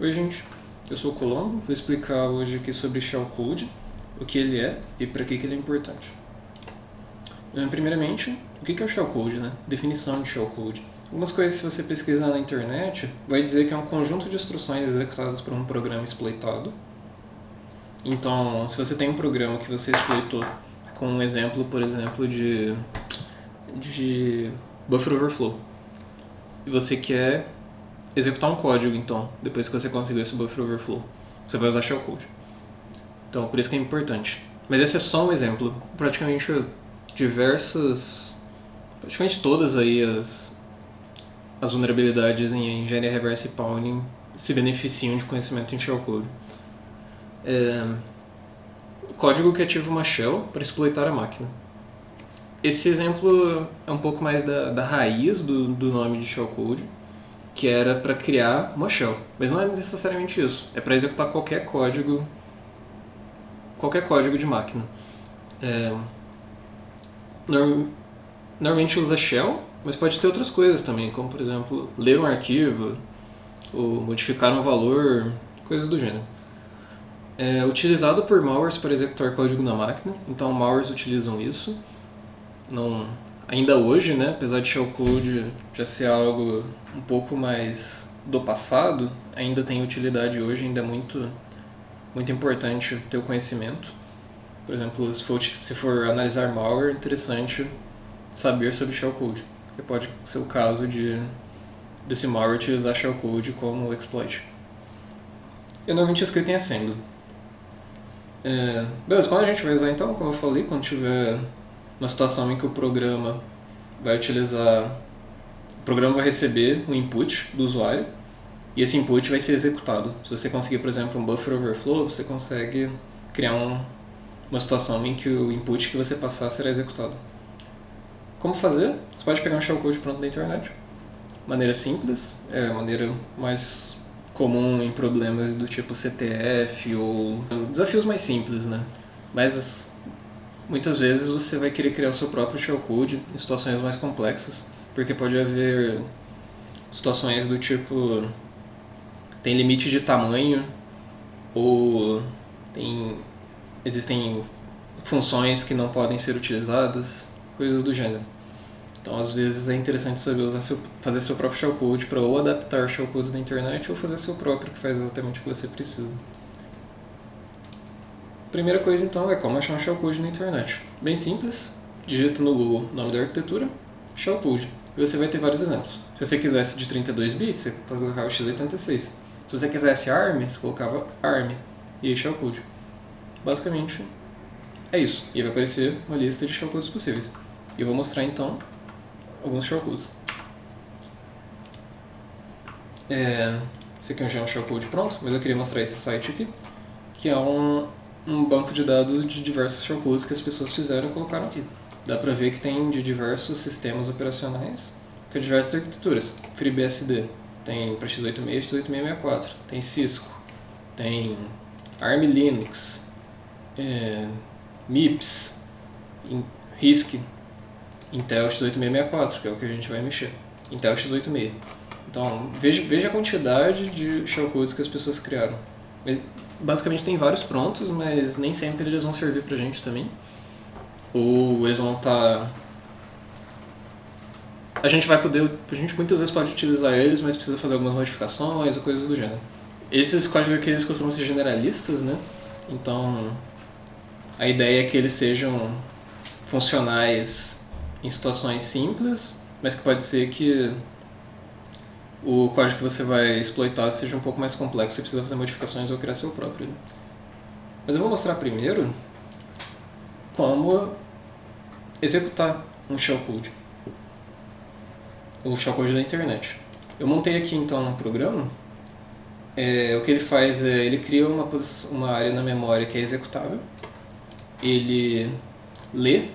Oi gente, eu sou o Colombo, vou explicar hoje aqui sobre Shellcode, o que ele é e para que ele é importante. Primeiramente, o que é o Shellcode, né? Definição de Shellcode. Algumas coisas, se você pesquisar na internet, vai dizer que é um conjunto de instruções executadas por um programa exploitado. Então, se você tem um programa que você exploitou com um exemplo, por exemplo, de buffer overflow, e você quer executar um código, então, depois que você conseguiu esse buffer overflow, você vai usar shellcode. Então, por isso que é importante. Mas esse é só um exemplo. Praticamente todas aí as vulnerabilidades em engenharia reverse e pawning se beneficiam de conhecimento em shellcode. Código que ativa uma shell para exploitar a máquina. Esse exemplo é um pouco mais da raiz do nome de shellcode, que era para criar uma shell. Mas não é necessariamente isso. É para executar qualquer código de máquina. Normalmente usa shell, mas pode ter outras coisas também, como por exemplo, ler um arquivo, ou modificar um valor, coisas do gênero. É utilizado por malwares para executar código na máquina, então malwares utilizam isso. Ainda hoje, né, apesar de shellcode já ser algo um pouco mais do passado, ainda tem utilidade hoje, ainda é muito importante ter o conhecimento. Por exemplo, se for analisar malware, é interessante saber sobre shellcode, porque pode ser o caso desse malware utilizar shellcode como exploit. Eu normalmente escrito em assembly. Beleza, quando a gente vai usar então, como eu falei, quando tiver uma situação em que o programa vai receber um input do usuário e esse input vai ser executado. Se você conseguir, por exemplo, um buffer overflow, você consegue criar uma situação em que o input que você passar será executado. Como fazer? Você pode pegar um shellcode pronto da internet. Maneira simples, é a maneira mais comum em problemas do tipo CTF ou desafios mais simples, né? Mas muitas vezes você vai querer criar o seu próprio shellcode em situações mais complexas, porque pode haver situações do tipo tem limite de tamanho ou existem funções que não podem ser utilizadas, coisas do gênero. Então, às vezes é interessante saber fazer seu próprio shellcode para ou adaptar shellcodes da internet ou fazer seu próprio que faz exatamente o que você precisa. Primeira coisa então é como achar um shellcode na internet. Bem simples, digita no Google o nome da arquitetura, shellcode, e você vai ter vários exemplos. Se você quisesse de 32 bits, você pode colocar o x86. Se você quisesse ARM, você colocava ARM e aí shellcode. Basicamente é isso, e vai aparecer uma lista de shellcodes possíveis. E eu vou mostrar então alguns shellcodes. Esse aqui já é um shellcode pronto, mas eu queria mostrar esse site aqui, que é um banco de dados de diversos shellcodes que as pessoas fizeram e colocaram aqui. Dá pra ver que tem de diversos sistemas operacionais com diversas arquiteturas. FreeBSD tem para x86, x86-64, tem Cisco, tem ARM Linux, MIPS, RISC, Intel x86-64, que é o que a gente vai mexer, Intel x86. Então, veja a quantidade de shellcodes que as pessoas criaram. Mas, basicamente tem vários prontos, mas nem sempre eles vão servir pra gente também. Ou eles vão estar... A gente muitas vezes pode utilizar eles, mas precisa fazer algumas modificações ou coisas do gênero. Esses códigos aqui eles costumam ser generalistas, né? Então, a ideia é que eles sejam funcionais em situações simples, mas que pode ser que o código que você vai exploitar seja um pouco mais complexo, você precisa fazer modificações ou criar seu próprio. Mas eu vou mostrar primeiro como executar um shellcode, o shellcode da internet. Eu montei aqui então um programa. O que ele faz é, ele cria uma área na memória que é executável, ele lê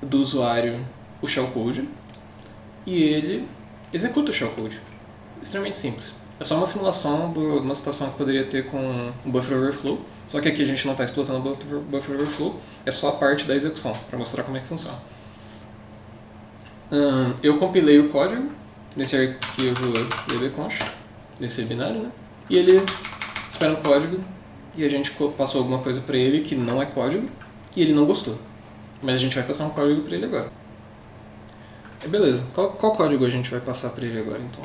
do usuário o shellcode e ele executa o shellcode. Extremamente simples. É só uma simulação de uma situação que poderia ter com um buffer overflow, só que aqui a gente não está explotando o buffer overflow, é só a parte da execução, para mostrar como é que funciona. Eu compilei o código nesse arquivo dbconst, nesse binário, né? e ele espera um código e a gente passou alguma coisa para ele que não é código e ele não gostou. Mas a gente vai passar um código para ele agora. Beleza, qual código a gente vai passar para ele agora então?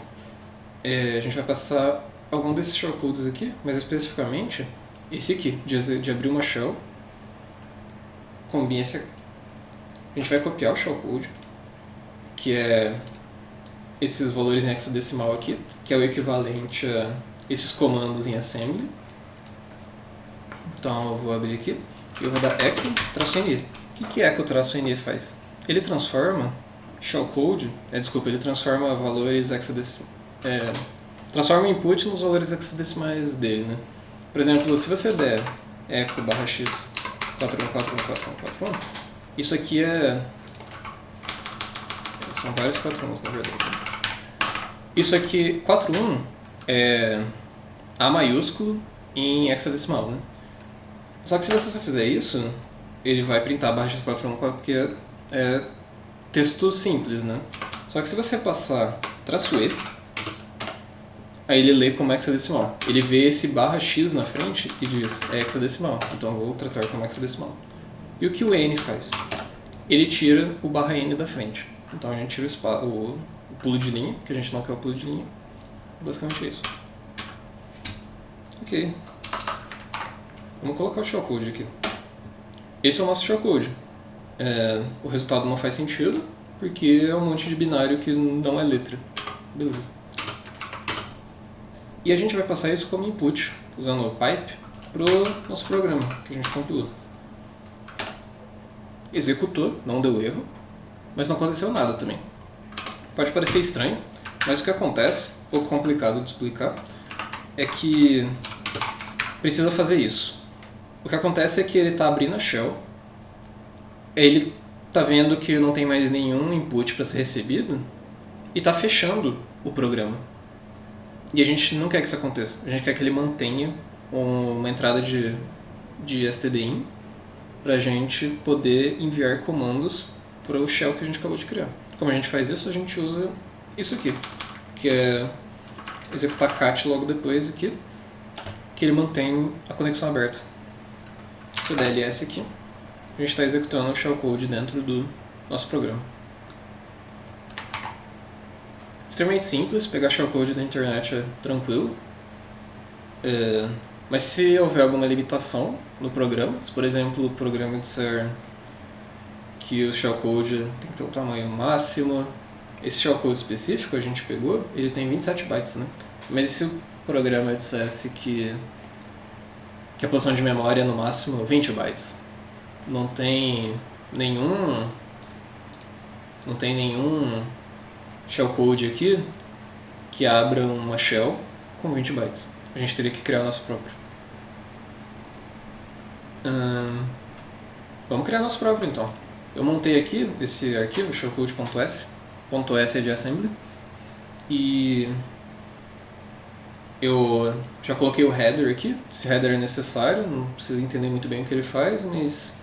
A gente vai passar algum desses shellcodes aqui, mas especificamente esse aqui, de abrir uma shell com esse aqui. A gente vai copiar o shellcode, que é esses valores em hexadecimal aqui, que é o equivalente a esses comandos em assembly. Então eu vou abrir aqui e eu vou dar echo-ne. O que echo-ne faz? Ele transforma shellcode, ele transforma valores hexadecimais, transforma o input nos valores hexadecimais dele, né? Por exemplo, se você der echo /x 41414141, isso aqui são vários 41s na verdade. Isso aqui, 41 é A maiúsculo em hexadecimal, né? Só que se você só fizer isso, ele vai printar /x41 porque é texto simples, né? Só que se você passar -e, aí ele lê como hexadecimal. Ele vê esse /x na frente e diz, é hexadecimal, então eu vou tratar como hexadecimal. E o que o n faz? Ele tira o /n da frente. Então a gente tira o pulo de linha, que a gente não quer o pulo de linha. Basicamente é isso. Ok. Vamos colocar o shellcode aqui. Esse é o nosso shellcode. O resultado não faz sentido, porque é um monte de binário que não é letra. Beleza. E a gente vai passar isso como input, usando o pipe, para o nosso programa, que a gente compilou. Executou, não deu erro, mas não aconteceu nada também. Pode parecer estranho, mas o que acontece, um pouco complicado de explicar, é que precisa fazer isso. O que acontece é que ele está abrindo a shell, ele está vendo que não tem mais nenhum input para ser recebido e está fechando o programa. E a gente não quer que isso aconteça, a gente quer que ele mantenha uma entrada de stdin para a gente poder enviar comandos para o shell que a gente acabou de criar. Como a gente faz isso? A gente usa isso aqui, que é executar cat logo depois aqui, que ele mantém a conexão aberta. Esse DLS aqui, a gente está executando o shellcode dentro do nosso programa. Extremamente simples, pegar shellcode da internet é tranquilo, mas se houver alguma limitação no programa, se por exemplo o programa disser que o shellcode tem que ter um tamanho máximo, esse shellcode específico a gente pegou, ele tem 27 bytes, né? Mas e se o programa dissesse que a posição de memória é no máximo 20 bytes? Não tem nenhum shellcode aqui que abra uma shell com 20 bytes. A gente teria que criar o nosso próprio. Vamos criar nosso próprio então. Eu montei aqui esse arquivo, shellcode.s. .s é de assembly. E eu já coloquei o header aqui. Esse header é necessário, não precisa entender muito bem o que ele faz, mas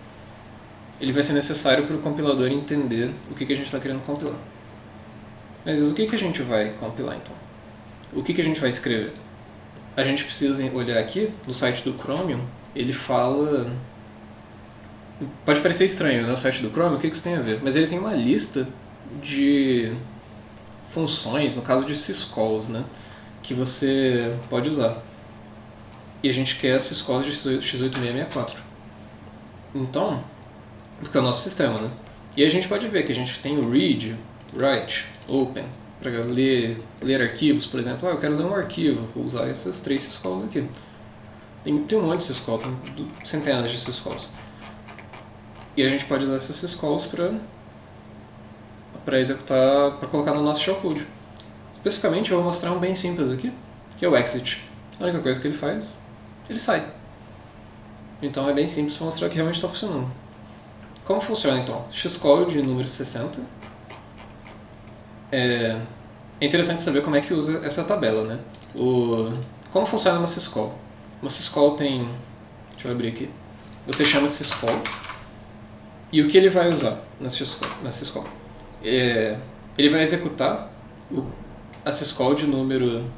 ele vai ser necessário para o compilador entender o que a gente está querendo compilar. Mas o que a gente vai compilar então? O que a gente vai escrever? A gente precisa olhar aqui no site do Chromium, ele fala... Pode parecer estranho, né? O site do Chromium, o que isso tem a ver? Mas ele tem uma lista de funções, no caso de syscalls, né? Que você pode usar. E a gente quer syscalls de x8664. Então, porque é o nosso sistema, né? E a gente pode ver que a gente tem o read, write, open, para ler arquivos, por exemplo. Eu quero ler um arquivo, vou usar essas 3 syscalls aqui. Tem um monte de syscalls, tem centenas de syscalls. E a gente pode usar essas syscalls para executar, para colocar no nosso shellcode. Especificamente eu vou mostrar um bem simples aqui, que é o exit. A única coisa que ele faz, ele sai. Então é bem simples para mostrar que realmente está funcionando. Como funciona então? Xcode de número 60. É interessante saber como é que usa essa tabela, né? Como funciona uma syscall? Uma syscall tem... Deixa eu abrir aqui. Você chama syscall. E o que ele vai usar na syscall? Ele vai executar a syscall de número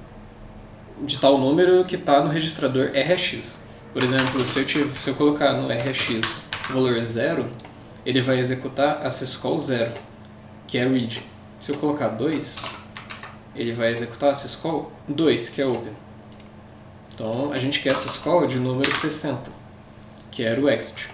de tal número que está no registrador RX. Por exemplo, se eu colocar no RX o valor 0, ele vai executar a syscall 0, que é read. Se eu colocar 2, ele vai executar a syscall 2, que é open. Então a gente quer a syscall de número 60, que era o exit.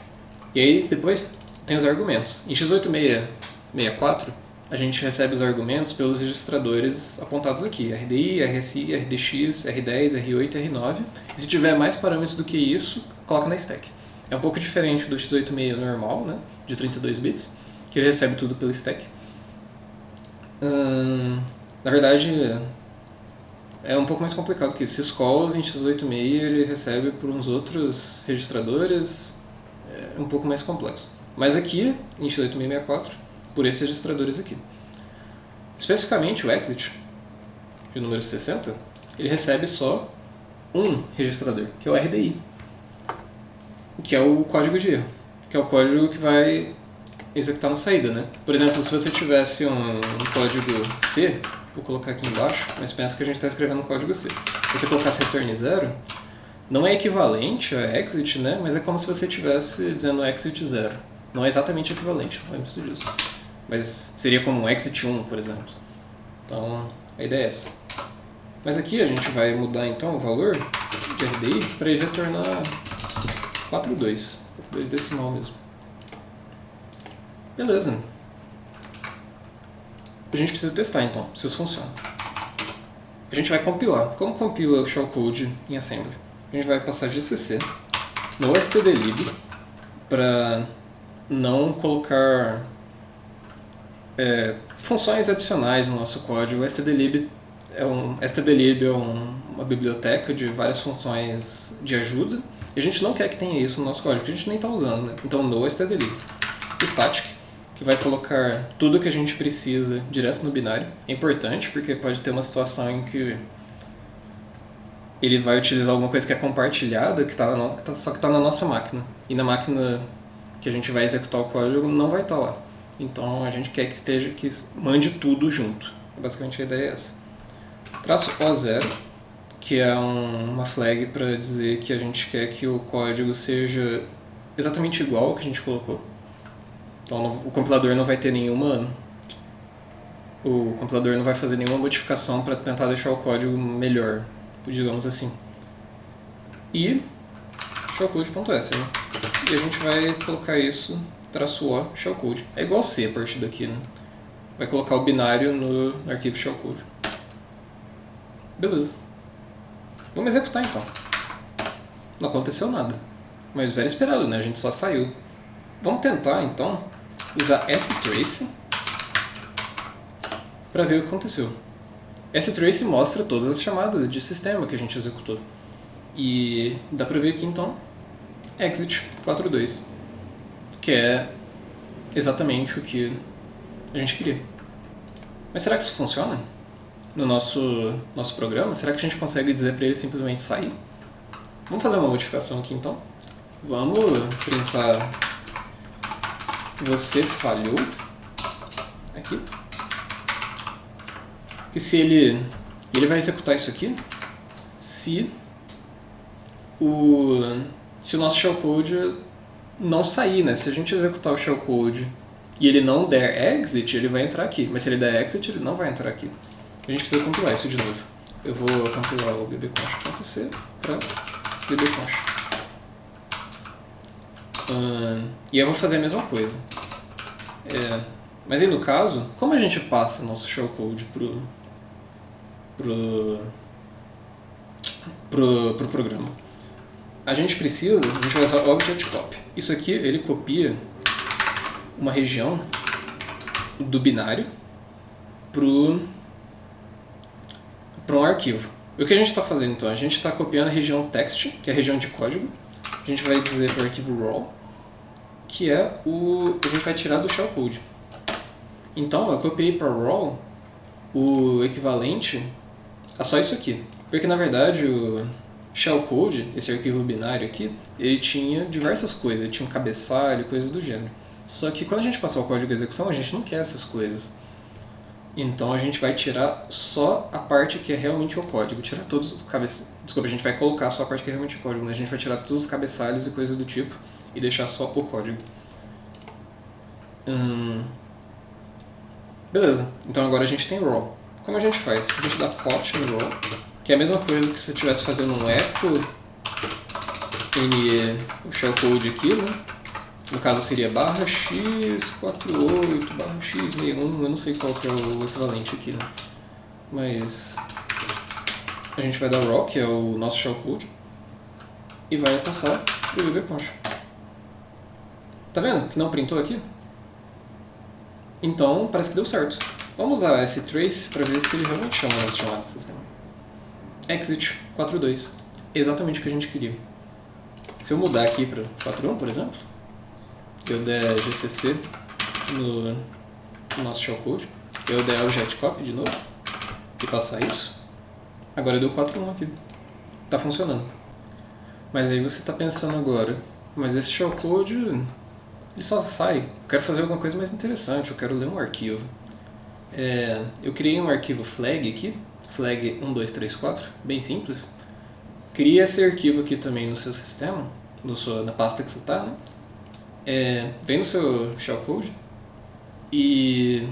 E aí depois tem os argumentos. Em x86-64, a gente recebe os argumentos pelos registradores apontados aqui, RDI, RSI, RDX, R10, R8 e R9. E se tiver mais parâmetros do que isso, coloca na stack. É um pouco diferente do x86 normal, né, de 32 bits, que ele recebe tudo pelo stack. Na verdade, é um pouco mais complicado que isso. Syscalls em x86 ele recebe por uns outros registradores, é um pouco mais complexo. Mas aqui, em x86-64, por esses registradores aqui. Especificamente o exit, de número 60, ele recebe só um registrador, que é o RDI, que é o código de erro, que é o código que vai executar na saída, né? Por exemplo, se você tivesse um código C, vou colocar aqui embaixo, mas pensa que a gente está escrevendo um código C. Se você colocasse return 0, não é equivalente a exit, né? Mas é como se você estivesse dizendo exit 0. Não é exatamente equivalente, lembre-se disso. Mas seria como um exit 1, por exemplo. Então, a ideia é essa. Mas aqui a gente vai mudar então o valor de RDI para ele retornar 4.2. 4.2 decimal mesmo. Beleza. A gente precisa testar então, se isso funciona. A gente vai compilar. Como compila o shellcode em assembly? A gente vai passar GCC no stdlib para não colocar funções adicionais no nosso código. O stdlib é uma biblioteca de várias funções de ajuda e a gente não quer que tenha isso no nosso código, porque a gente nem está usando, né? Então no stdlib. Static, que vai colocar tudo que a gente precisa direto no binário. É importante porque pode ter uma situação em que ele vai utilizar alguma coisa que é compartilhada, só que está na nossa máquina. E na máquina que a gente vai executar o código não vai estar lá. Então a gente quer que mande tudo junto. Basicamente a ideia é essa. Traço O0, que é uma flag para dizer que a gente quer que o código seja exatamente igual ao que a gente colocou. Então o compilador não vai ter o compilador não vai fazer nenhuma modificação para tentar deixar o código melhor, digamos assim. E shellcode.s, né? E a gente vai colocar isso -o shellcode. É igual C a partir daqui, né? Vai colocar o binário no arquivo shellcode. Beleza. Vamos executar então. Não aconteceu nada. Mas era esperado, né? A gente só saiu. Vamos tentar então usar strace para ver o que aconteceu. strace mostra todas as chamadas de sistema que a gente executou. E dá para ver aqui então exit 4.2, que é exatamente o que a gente queria. Mas será que isso funciona no nosso programa? Será que a gente consegue dizer para ele simplesmente sair? Vamos fazer uma modificação aqui então. Vamos printar você falhou aqui. E se ele vai executar isso aqui se o nosso shellcode não sair, né? Se a gente executar o shellcode e ele não der exit, ele vai entrar aqui. Mas se ele der exit, ele não vai entrar aqui. A gente precisa compilar isso de novo. Eu vou compilar o bbconst.c para bbconst. E eu vou fazer a mesma coisa. Mas aí no caso, como a gente passa nosso shellcode pro programa? A gente vai usar object copy. Isso aqui ele copia uma região do binário para um arquivo. O que a gente está fazendo então? A gente está copiando a região text, que é a região de código. A gente vai dizer para o arquivo raw, que é a gente vai tirar do shellcode. Então eu copiei para raw o equivalente a só isso aqui. Porque na verdade o shellcode, esse arquivo binário aqui, ele tinha diversas coisas. Ele tinha um cabeçalho, coisas do gênero. Só que quando a gente passar o código de execução, a gente não quer essas coisas. Então a gente vai tirar só a parte que é realmente o código, tirar todos os Desculpa, a gente vai colocar só a parte que é realmente o código, mas a gente vai tirar todos os cabeçalhos e coisas do tipo e deixar só o código. Beleza, então agora a gente tem raw. Como a gente faz? A gente dá pot no raw, que é a mesma coisa que se você estivesse fazendo um echo NE, o shellcode aqui, né? No caso seria /x48, /x61, eu não sei qual que é o equivalente aqui, né? Mas a gente vai dar raw, que é o nosso shellcode, e vai passar pro libconch. Tá vendo que não printou aqui? Então parece que deu certo. Vamos usar esse trace para ver se ele realmente chama as chamadas do sistema. Exit 42. Exatamente o que a gente queria. Se eu mudar aqui para 41, por exemplo, eu der GCC no nosso shellcode, eu der o jetcopy de novo e passar isso, agora deu 41 aqui. Tá funcionando. Mas aí você está pensando agora, mas esse shellcode ele só sai. Eu quero fazer alguma coisa mais interessante, eu quero ler um arquivo. Eu criei um arquivo flag aqui, flag 1234, bem simples. Cria esse arquivo aqui também no seu sistema, na pasta que você está, né? Vem no seu shellcode e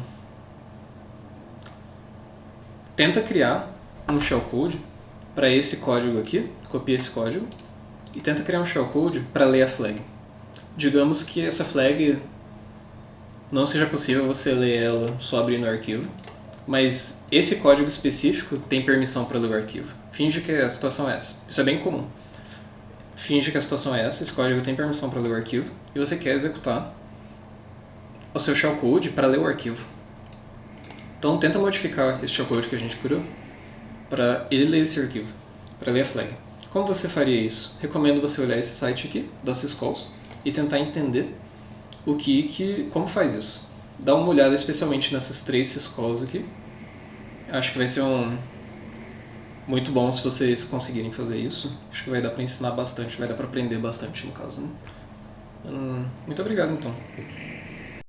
tenta criar um shellcode para esse código aqui, copia esse código e tenta criar um shellcode para ler a flag. Digamos que essa flag não seja possível você ler ela só abrindo o arquivo, mas esse código específico tem permissão para ler o arquivo. Finge que a situação é essa. Isso é bem comum. Finge que a situação é essa, esse código tem permissão para ler o arquivo e você quer executar o seu shellcode para ler o arquivo. Então tenta modificar esse shellcode que a gente criou para ele ler esse arquivo, para ler a flag. Como você faria isso? Recomendo você olhar esse site aqui, das syscalls, e tentar entender como faz isso. Dá uma olhada especialmente nessas 3 syscalls aqui. Acho que vai ser muito bom se vocês conseguirem fazer isso. Acho que vai dar para ensinar bastante, vai dar para aprender bastante no caso, né? Muito obrigado então.